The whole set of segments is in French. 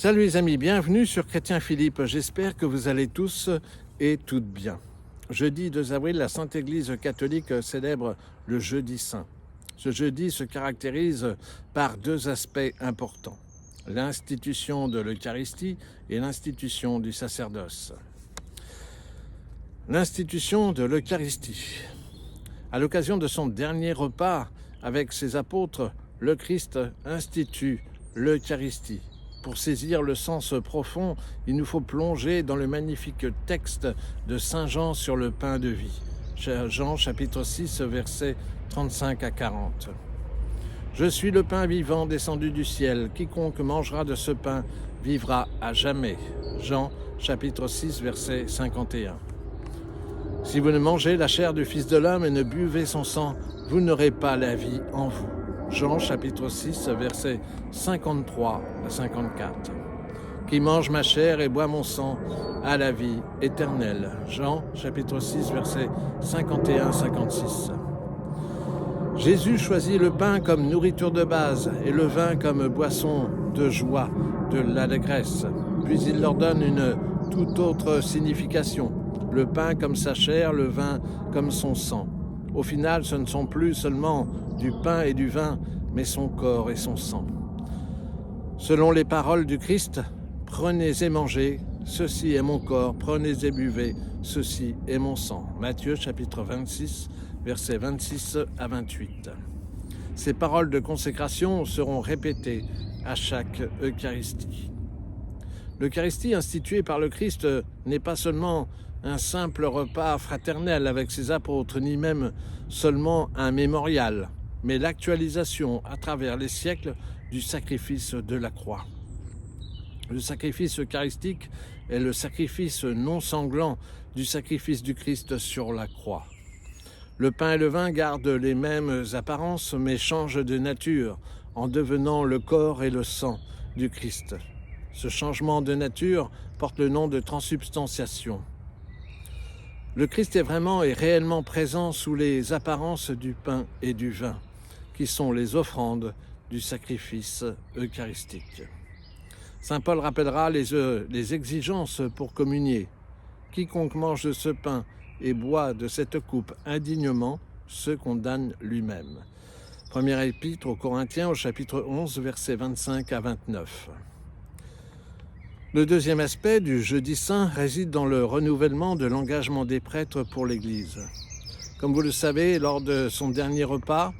Salut les amis, bienvenue sur Chrétien Philippe. J'espère que vous allez tous et toutes bien. Jeudi 2 avril, la Sainte Église catholique célèbre le Jeudi Saint. Ce jeudi se caractérise par deux aspects importants, l'institution de l'Eucharistie et l'institution du sacerdoce. L'institution de l'Eucharistie. À l'occasion de son dernier repas avec ses apôtres, le Christ institue l'Eucharistie. Pour saisir le sens profond, il nous faut plonger dans le magnifique texte de Saint Jean sur le pain de vie. Jean chapitre 6, versets 35 à 40. « Je suis le pain vivant descendu du ciel. Quiconque mangera de ce pain vivra à jamais. » Jean chapitre 6, verset 51. « Si vous ne mangez la chair du Fils de l'homme et ne buvez son sang, vous n'aurez pas la vie en vous. » Jean chapitre 6, versets 53 à 54. « Qui mange ma chair et boit mon sang a la vie éternelle. » Jean chapitre 6, versets 51-56. Jésus choisit le pain comme nourriture de base et le vin comme boisson de joie, de l'allégresse. Puis il leur donne une toute autre signification. Le pain comme sa chair, le vin comme son sang. Au final, ce ne sont plus seulement du pain et du vin, mais son corps et son sang. Selon les paroles du Christ, « Prenez et mangez, ceci est mon corps, prenez et buvez, ceci est mon sang. » Matthieu chapitre 26, versets 26 à 28. Ces paroles de consécration seront répétées à chaque Eucharistie. L'Eucharistie instituée par le Christ n'est pas seulement un simple repas fraternel avec ses apôtres, ni même seulement un mémorial, mais l'actualisation à travers les siècles du sacrifice de la croix. Le sacrifice eucharistique est le sacrifice non sanglant du sacrifice du Christ sur la croix. Le pain et le vin gardent les mêmes apparences, mais changent de nature en devenant le corps et le sang du Christ. Ce changement de nature porte le nom de transsubstantiation. Le Christ est vraiment et réellement présent sous les apparences du pain et du vin, qui sont les offrandes du sacrifice eucharistique. Saint Paul rappellera les exigences pour communier. Quiconque mange de ce pain et boit de cette coupe indignement se condamne lui-même. Première épître aux Corinthiens au chapitre 11, versets 25 à 29. Le deuxième aspect du Jeudi Saint réside dans le renouvellement de l'engagement des prêtres pour l'Église. Comme vous le savez, lors de son dernier repas,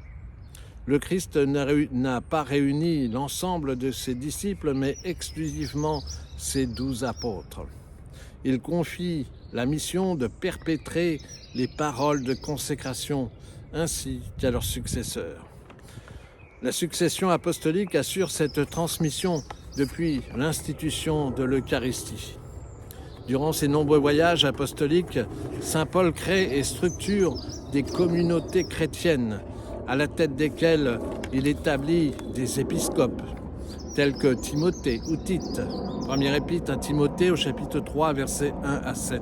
le Christ n'a pas réuni l'ensemble de ses disciples, mais exclusivement ses 12 apôtres. Il confie la mission de perpétrer les paroles de consécration ainsi qu'à leurs successeurs. La succession apostolique assure cette transmission depuis l'institution de l'Eucharistie. Durant ses nombreux voyages apostoliques, saint Paul crée et structure des communautés chrétiennes, à la tête desquelles il établit des épiscopes, tels que Timothée ou Tite. Première épître à Timothée au chapitre 3, versets 1 à 7.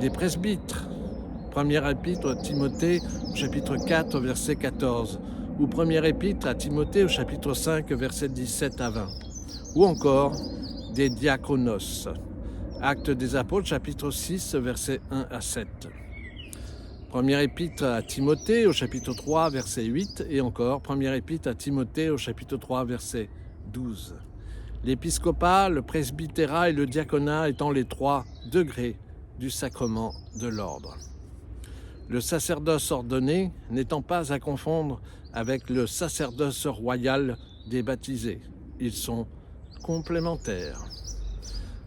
Des presbytres. Première épître à Timothée au chapitre 4, verset 14. Ou première épître à Timothée au chapitre 5, versets 17 à 20. Ou encore des diaconos. Actes des apôtres, chapitre 6, versets 1 à 7. Première épître à Timothée au chapitre 3, verset 8. Et encore première épître à Timothée au chapitre 3, verset 12. L'épiscopat, le presbytérat et le diaconat étant les 3 degrés du sacrement de l'ordre. Le sacerdoce ordonné n'étant pas à confondre avec le sacerdoce royal des baptisés. Ils sont complémentaires.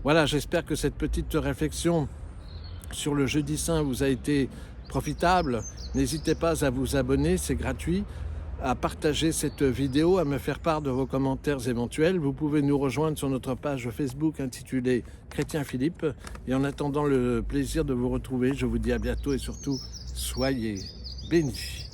Voilà, j'espère que cette petite réflexion sur le Jeudi Saint vous a été profitable. N'hésitez pas à vous abonner, c'est gratuit, à partager cette vidéo, à me faire part de vos commentaires éventuels. Vous pouvez nous rejoindre sur notre page Facebook intitulée Chrétien Philippe. Et en attendant le plaisir de vous retrouver, je vous dis à bientôt et surtout, soyez bénis.